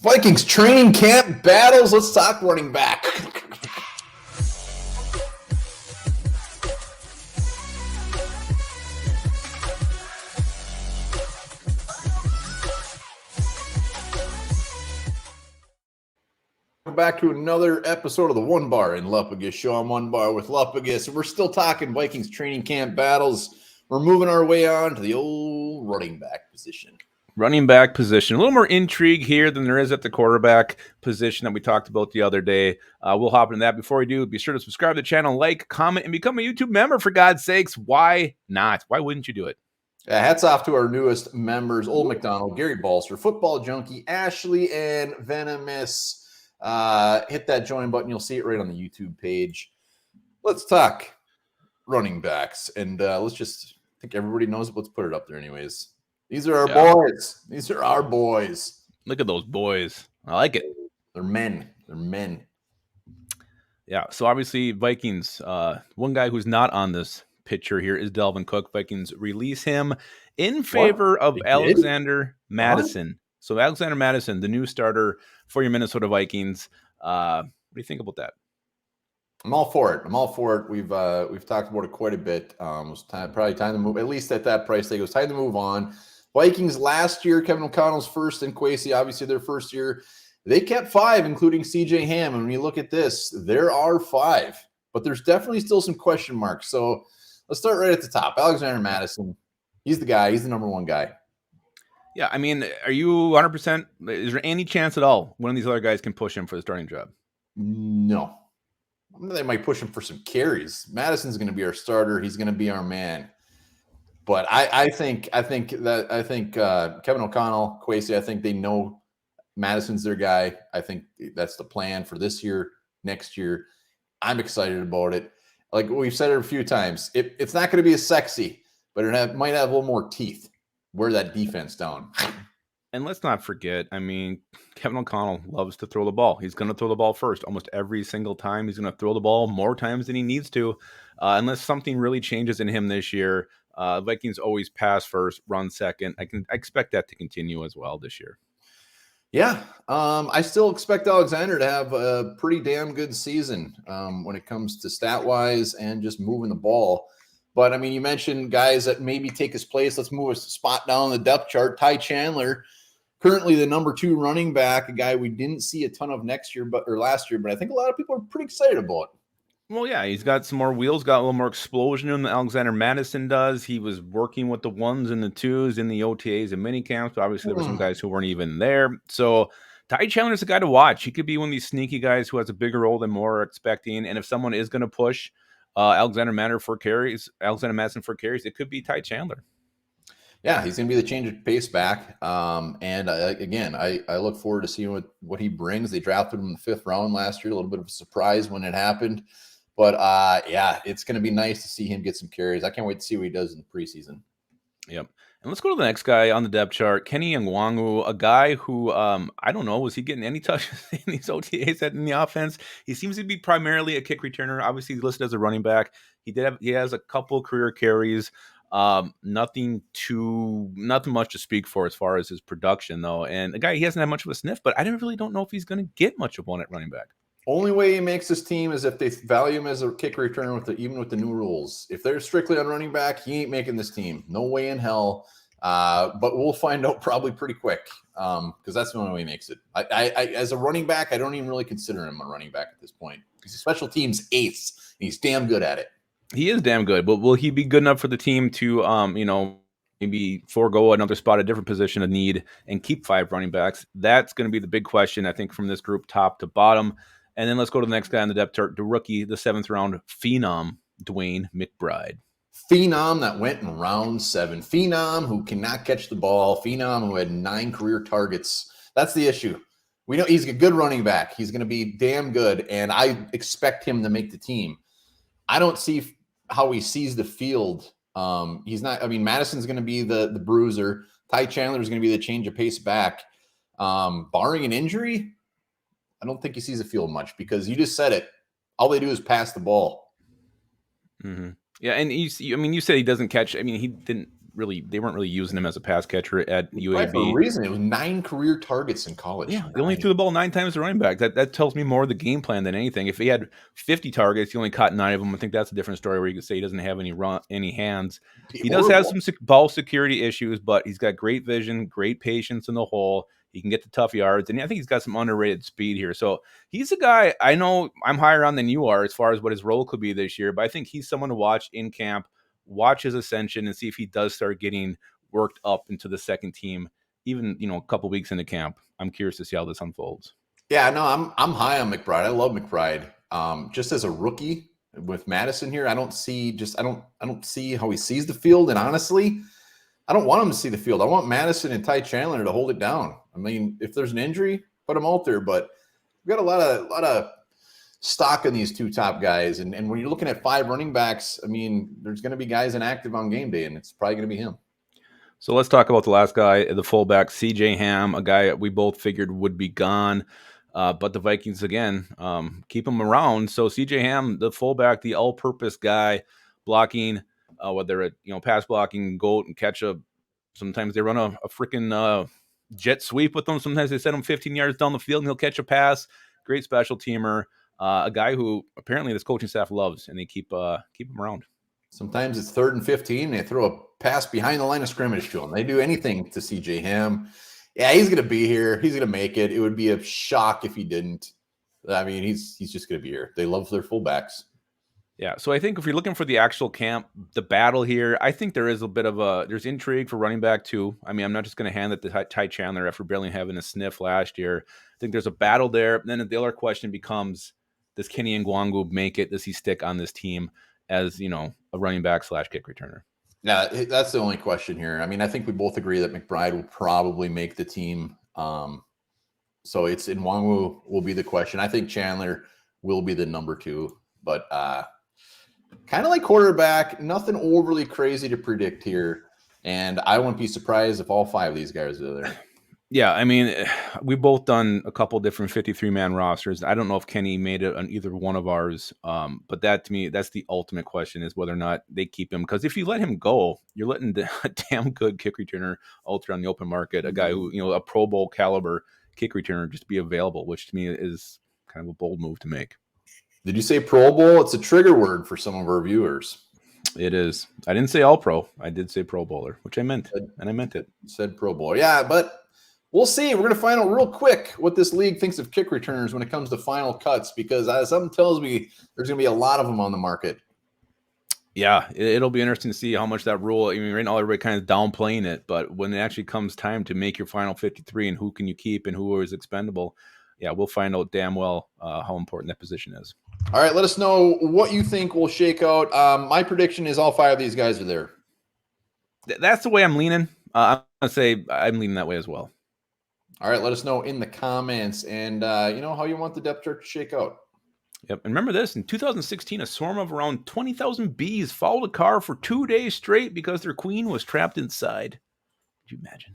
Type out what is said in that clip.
Vikings training camp battles. Let's talk running back. Welcome back to another episode of the Onebar and Lupagus show. I'm Onebar with Lupagus. We're still talking Vikings training camp battles. We're moving our way on to the old running back position. Running back position. A little more intrigue here than there is at the quarterback position that we talked about the other day. We'll hop into that. Before we do, be sure to subscribe to the channel, like, comment, and become a YouTube member, for God's sakes. Why not? Why wouldn't you do it? Hats off to our newest members, Old McDonald, Gary Balser, Football Junkie, Ashley, and Venomous. Hit that join button. You'll see it right on the YouTube page. Let's talk running backs. And I think everybody knows it. Let's put it up there anyways. These are our boys. These are our boys. Look at those boys. I like it. They're men. They're men. Yeah, so obviously Vikings, one guy who's not on this picture here is Dalvin Cook. Vikings release him in favor of Alexander Mattison. So Alexander Mattison, the new starter for your Minnesota Vikings. What do you think about that? I'm all for it. We've talked about it quite a bit. It was probably time to move, at least at that price tag. It was time to move on. Vikings last year, Kevin O'Connell's first, and Kwesi, obviously their first year. They kept 5, including CJ Ham. And when you look at this, there are 5, but there's definitely still some question marks. So let's start right at the top. Alexander Mattison, he's the guy. He's the number one guy. Yeah, I mean, are you 100%? Is there any chance at all one of these other guys can push him for the starting job? No. They might push him for some carries. Madison's going to be our starter. He's going to be our man. But I think Kevin O'Connell, Kwesi, I think they know Madison's their guy. I think that's the plan for this year, next year. I'm excited about it. Like we've said it a few times, it's not going to be as sexy, but it might have a little more teeth. Wear that defense down. And let's not forget, I mean, Kevin O'Connell loves to throw the ball. He's going to throw the ball first almost every single time. He's going to throw the ball more times than he needs to, unless something really changes in him this year. Vikings always pass first, run second. I expect that to continue as well this year. Yeah, I still expect Alexander to have a pretty damn good season when it comes to stat-wise and just moving the ball. But, I mean, you mentioned guys that maybe take his place. Let's move a spot down the depth chart. Ty Chandler, currently the number 2 running back, a guy we didn't see a ton of last year, but I think a lot of people are pretty excited about. Well, yeah, he's got some more wheels, got a little more explosion in than Alexander Mattison does. He was working with the 1s and the 2s in the OTAs and mini camps. But obviously, there were some guys who weren't even there. So Ty Chandler's a guy to watch. He could be one of these sneaky guys who has a bigger role than more are expecting. And if someone is going to push Alexander Mattison for carries, it could be Ty Chandler. Yeah, he's going to be the change of pace back. Again, I look forward to seeing what he brings. They drafted him in the 5th round last year, a little bit of a surprise when it happened. But, it's going to be nice to see him get some carries. I can't wait to see what he does in the preseason. Yep. And let's go to the next guy on the depth chart, Kenny Ngwangu, a guy who, I don't know, was he getting any touches in these OTAs in the offense? He seems to be primarily a kick returner. Obviously, he's listed as a running back. He has a couple career carries. Nothing much to speak for as far as his production, though. And the guy, he hasn't had much of a sniff, but I really don't know if he's going to get much of one at running back. Only way he makes this team is if they value him as a kick returner even with the new rules. If they're strictly on running back, he ain't making this team. No way in hell. But we'll find out probably pretty quick because that's the only way he makes it. I as a running back, I don't even really consider him a running back at this point. He's a special teams ace. And he's damn good at it. He is damn good, but will he be good enough for the team to, maybe forego another spot, a different position of need, and keep 5 running backs? That's going to be the big question, I think, from this group top to bottom. And then let's go to the next guy on the depth chart, the rookie, the 7th round phenom, DeWayne McBride. Phenom that went in round 7. Phenom who cannot catch the ball. Phenom who had 9 career targets. That's the issue. We know he's a good running back. He's going to be damn good, and I expect him to make the team. I don't see how he sees the field. He's not. I mean, Madison's going to be the bruiser. Ty Chandler is going to be the change of pace back. Barring an injury, I don't think he sees the field much because you just said it. All they do is pass the ball. Mm-hmm. Yeah, and you said he doesn't catch. I mean, he didn't they weren't really using him as a pass catcher at Right, for a UAB. reason. It was 9 career targets in college. Yeah, they only threw the ball 9 times to running back. That tells me more of the game plan than anything. If he had 50 targets, he only caught 9 of them. I think that's a different story where you could say he doesn't have any hands. Be He does have horrible. some ball security issues, but he's got great vision, great patience in the hole. He can get to tough yards, and I think he's got some underrated speed here. So he's a guy I know I'm higher on than you are as far as what his role could be this year, but I think he's someone to watch in camp, watch his ascension, and see if he does start getting worked up into the second team, even a couple weeks into camp. I'm curious to see how this unfolds. Yeah, no, I'm high on McBride. I love McBride. Just as a rookie with Madison here, I don't see how he sees the field. And honestly, I don't want him to see the field. I want Madison and Ty Chandler to hold it down. I mean, if there's an injury, put him out there. But we've got a lot of stock in these two top guys. And when you're looking at 5 running backs, I mean, there's going to be guys inactive on game day, and it's probably going to be him. So let's talk about the last guy, the fullback, CJ Ham, a guy we both figured would be gone. But the Vikings, again, keep him around. So CJ Ham, the fullback, the all-purpose guy, blocking, whether it, pass blocking, goat, and catch up. Sometimes they run a freaking jet sweep with them. Sometimes they send him 15 yards down the field, and he'll catch a pass. Great special teamer. A guy who apparently this coaching staff loves, and they keep him around. Sometimes it's 3rd and 15. They throw a pass behind the line of scrimmage to him. They do anything to CJ Ham. Yeah, he's going to be here. He's going to make it. It would be a shock if he didn't. I mean, he's just going to be here. They love their fullbacks. Yeah, so I think if you're looking for the actual camp, the battle here, I think there is a bit of there's intrigue for running back too. I mean, I'm not just going to hand it to Ty Chandler after barely having a sniff last year. I think there's a battle there. Then the other question becomes, does Kenny Ngwangu make it? Does he stick on this team as, a running back / kick returner? Yeah, that's the only question here. I mean, I think we both agree that McBride will probably make the team. So it's Ngwangu will be the question. I think Chandler will be the number 2, but kind of like quarterback, nothing overly crazy to predict here. And I wouldn't be surprised if all 5 of these guys are there. Yeah, I mean, we've both done a couple different 53-man rosters. I don't know if Kenny made it on either one of ours, but that to me, that's the ultimate question is whether or not they keep him. Because if you let him go, you're letting a damn good kick returner out there on the open market, a guy who, a Pro Bowl caliber kick returner just be available, which to me is kind of a bold move to make. Did you say Pro Bowl? It's a trigger word for some of our viewers. It is. I didn't say all pro. I did say Pro Bowler, which I meant, and I meant it. Said Pro Bowl. Yeah, but we'll see. We're going to find out real quick what this league thinks of kick returners when it comes to final cuts, because something tells me there's going to be a lot of them on the market. Yeah, it'll be interesting to see how much that rule. I mean, right now everybody kind of downplaying it, but when it actually comes time to make your final 53 and who can you keep and who is expendable, yeah, we'll find out damn well how important that position is. All right, let us know what you think will shake out. My prediction is all 5 of these guys are there. That's the way I'm leaning. I'm going to say I'm leaning that way as well. All right, let us know in the comments and how you want the depth chart to shake out. Yep. And remember this, in 2016, a swarm of around 20,000 bees followed a car for 2 days straight because their queen was trapped inside. Could you imagine?